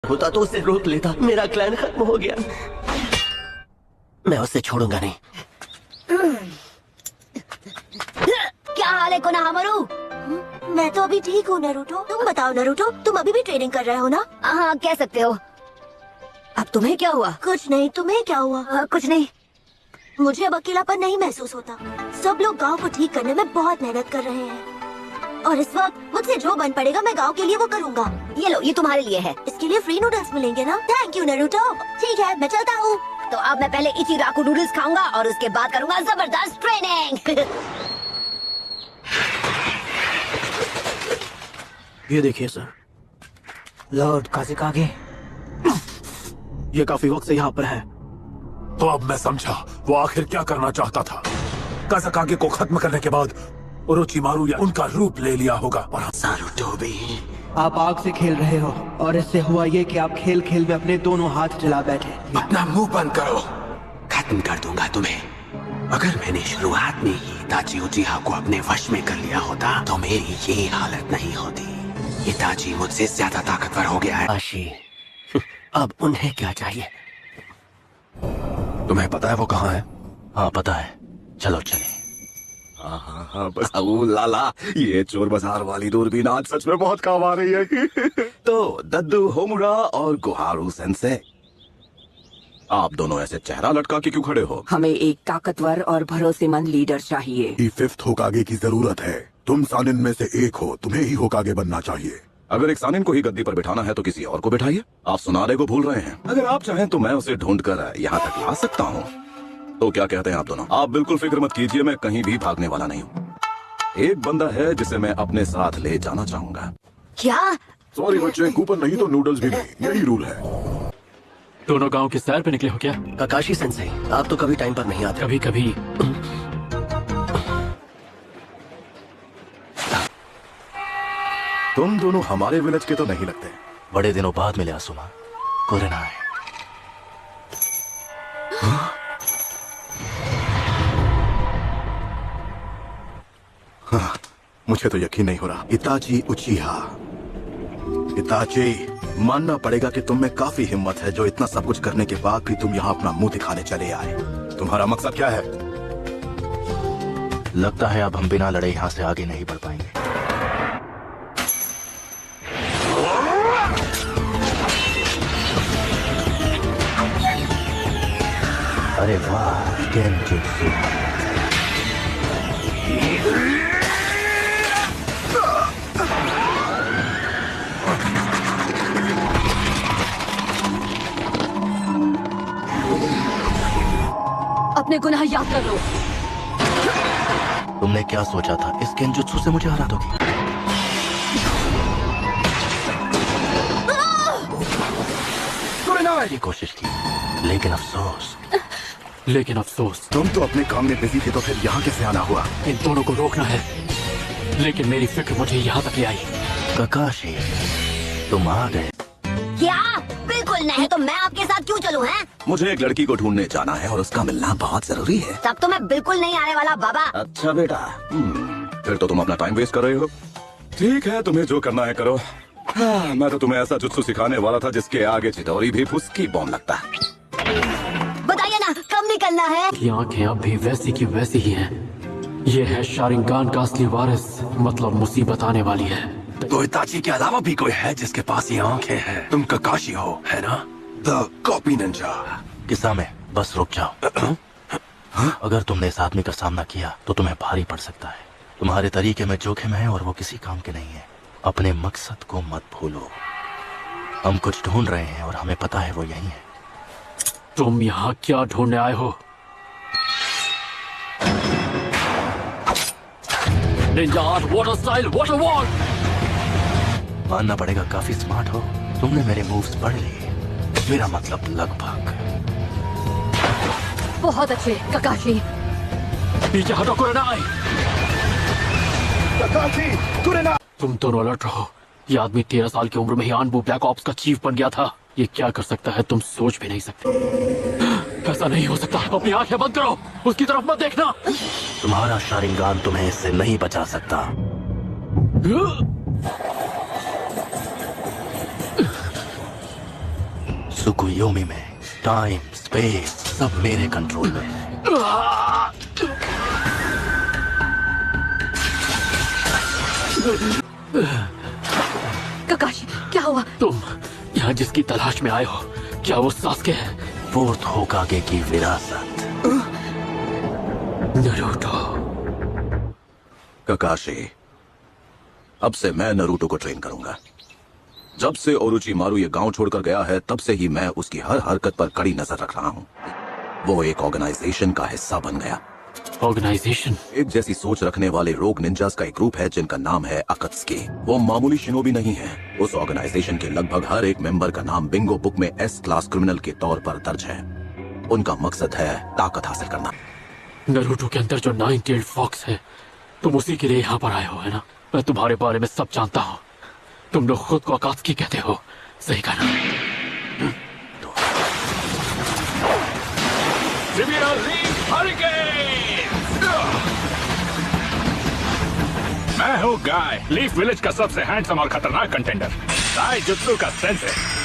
होता तो उसे रोक लेता। मेरा क्लैन खत्म हो गया। मैं उसे छोड़ूंगा नहीं। क्या हाल है कोनोहामारू? मैं तो अभी ठीक हूँ नरूटो। तुम बताओ नरूटो, तुम अभी भी ट्रेनिंग कर रहे हो ना? हाँ, कह सकते हो। अब तुम्हें क्या हुआ? कुछ नहीं, तुम्हें क्या हुआ? कुछ नहीं। मुझे अब अकेलापन नहीं महसूस होता। सब लोग गांव को ठीक करने में बहुत मेहनत कर रहे हैं और इस वक्त मुझसे जो बन पड़ेगा मैं गांव के लिए वो करूँगा। ये लो, ये तुम्हारे लिए है। इसके लिए फ्री नूडल्स मिलेंगे ना? Thank you Naruto. ठीक है, मैं चलता हूँ। तो अब मैं पहले इचिराकू नूडल्स खाऊंगा और उसके बाद करूंगा जबरदस्त ट्रेनिंग। ये देखिए सर, लॉर्ड काज़ेकागे। ये काफी वक्त से यहाँ पर है। तो अब मैं समझा वो आखिर क्या करना चाहता था। काज़ेकागे को खत्म करने के बाद ओरोचिमारू या उनका रूप ले लिया होगा। और सारुटोबी, आप आग से खेल रहे हो और इससे हुआ ये कि आप खेल खेल में अपने दोनों हाथ जला बैठे। अपना मुंह बंद करो। खत्म कर दूंगा तुम्हें। अगर मैंने शुरुआत में ही इताची उचिहा को अपने वश में कर लिया होता तो मेरी ये हालत नहीं होती। इताची मुझसे ज्यादा ताकतवर हो गया है। आशी, अब उन्हें क्या चाहिए? तुम्हें पता है वो कहाँ है? हाँ पता है, चलो चले। हाँ बस लाला, ये चोर बाजार वाली दूरबीन आज सच में बहुत काम आ रही है। तो दद्दू होमुरा और गुहारू सेंसे, आप दोनों ऐसे चेहरा लटका के क्यों खड़े हो? हमें एक ताकतवर और भरोसेमंद लीडर चाहिए। फिफ्थ होकागे की जरूरत है। तुम सानिन में से एक हो, तुम्हें ही होकागे बनना चाहिए। अगर एक सानिन को ही गद्दी पर बिठाना है तो किसी और को बिठाइए। आप सुनारे को भूल रहे हैं। अगर आप चाहें तो मैं उसे ढूंढ कर यहाँ तक ला सकता हूँ। तो क्या कहते हैं आप दोनों? आप बिल्कुल फिक्र मत कीजिए, मैं कहीं भी भागने वाला नहीं हूँ। एक बंदा है जिसे मैं अपने साथ ले जाना चाहूंगा। क्या? सॉरी बच्चे, कूपन नहीं तो नूडल्स भी नहीं, यही रूल है। दोनों गांव की सैर पे निकले हो क्या? काकाशी सेंसे, आप तो कभी टाइम पर नहीं आते। कभी कभी। तुम दोनों हमारे विलेज के तो नहीं लगते। बड़े दिनों बाद मिले आसुमा। कोरेना है। हाँ, मुझे तो यकीन नहीं हो रहा। इताची उचिहा, इताची, मानना पड़ेगा कि तुम में काफी हिम्मत है जो इतना सब कुछ करने के बाद भी तुम यहाँ अपना मुंह दिखाने चले आए। तुम्हारा मकसद क्या है? लगता है अब हम बिना लड़े यहाँ से आगे नहीं बढ़ पाएंगे। अरे वाह, गेनजुत्सु। अपने गुनाह याद कर लो। तुमने क्या सोचा था, इस गेनजुत्सु से मुझे हरा दोगी? की कोशिश की, लेकिन अफसोस। तुम तो अपने काम में बिजी थे, तो फिर यहाँ कैसे आना हुआ? इन दोनों को रोकना है, लेकिन मेरी फिक्र मुझे यहाँ तक ले आई। काकाशी, तुम आ गए। क्या? बिल्कुल नहीं, तो मैं आपके साथ क्यों चलूं? हैं? मुझे एक लड़की को ढूंढने जाना है और उसका मिलना बहुत जरूरी है। तब तो मैं बिल्कुल नहीं आने वाला बाबा। अच्छा बेटा, फिर तो तुम अपना टाइम वेस्ट कर रहे हो। ठीक है, तुम्हें जो करना है करो। हाँ, मैं तो तुम्हें ऐसा जुत्सु सिखाने वाला था जिसके आगे चितौरी भी फुसकी बॉम्ब लगता। बताइए ना, कब निकलना है? ये आंखें अब भी वैसी की वैसी ही हैं। ये है शारिंगान का असली वारिस, मतलब मुसीबत आने वाली है। तो इताची के अलावा भी कोई है जिसके पास ये आंखें हैं? तुम काकाशी हो, है ना? The copy Ninja. किस्सा में बस रुक जाओ। अगर तुमने इस आदमी का सामना किया तो तुम्हें भारी पड़ सकता है। तुम्हारे तरीके में जोखिम है और वो किसी काम के नहीं है। अपने मकसद को मत भूलो। हम कुछ ढूंढ रहे हैं और हमें पता है वो यही है। तुम यहाँ क्या ढूंढने आए हो? Ninja art water style water wall. मानना पड़ेगा काफी स्मार्ट हो। तुमने मेरे मूव्स पढ़ लिए। मेरा मतलब लगभग। बहुत अच्छे काकाशी। पीछे हटो कुरेनाई। काकाशी, कुरेनाई। तुम दोनों अलर्ट रहो। ये आदमी 13 साल की उम्र में ही आनबू ब्लैक ऑप्स का चीफ बन गया था। ये क्या कर सकता है तुम सोच भी नहीं सकते। ऐसा नहीं हो सकता। अपनी आंखें बंद करो, उसकी तरफ मत देखना। तुम्हारा शारिंगान तुम्हें इससे नहीं बचा सकता। त्सुकुयोमी में टाइम स्पेस सब मेरे कंट्रोल में है। ककाशी, क्या हुआ? तुम यहाँ जिसकी तलाश में आए हो, क्या वो सास्के है? फोर्थ होकागे की विरासत। नरूटो। ककाशी, अब से मैं नरूटो को ट्रेन करूंगा। जब से ओरोचिमारू ये गांव छोड़कर गया है, तब से ही मैं उसकी हर हरकत पर कड़ी नजर रख रहा हूँ। वो एक ऑर्गेनाइजेशन का हिस्सा बन गया। ऑर्गेनाइजेशन? एक जैसी सोच रखने वाले रोग निंजास का एक ग्रुप है जिनका नाम है अकत्सुकी। वो मामूली शिनोबी नहीं है। उस ऑर्गेनाइजेशन के लगभग हर एक मेंबर का नाम बिंगो बुक में एस क्लास क्रिमिनल के तौर पर दर्ज है। उनका मकसद है ताकत हासिल करना। नरूटो के अंदर जो 9-tailed फॉक्स है, तुम उसी के लिए यहाँ पर आए हो, है ना? मैं तुम्हारे बारे में सब जानता हूँ। तुम लोग खुद को अकात्सुकी कहते हो, सही कहा ना? मैं हूँ गाय, लीफ विलेज का सबसे हैंडसम और खतरनाक कंटेंडर। गाय जुत्सु का सेंस है।